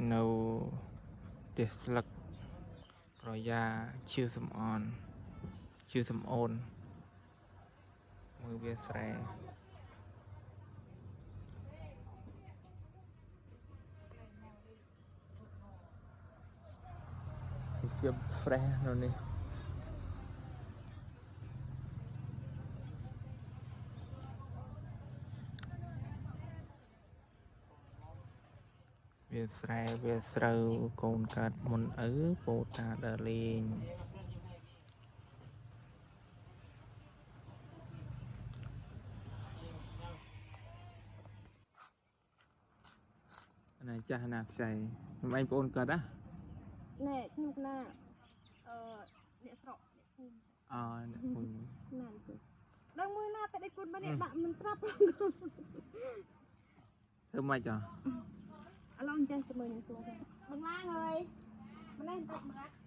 នៅផ្ទះស្លឹកប្រយ៉ាឈឺសំអនឈឺសំអូនមើលវាស្រែភាព fresh នៅនេះវាស្រែវាស្រូវកូនកើតមុនឪពូតាដើរលេងណាចាស់ណាខ្ចីខ្ញុំឯងបងកើតណាណែខ្ញុំណាអ្នកស្រុកអ្នកភូមិអ្នកភូមិណានទៅដល់មួយណាតែដេកគុណបានអ្នកដាក់មិនប្រាប់ធ្វើម៉េចចុះឥឡូវអញ្ចឹងជាមួយនឹងសួរបងឡាងអើយម្លេះទៅមក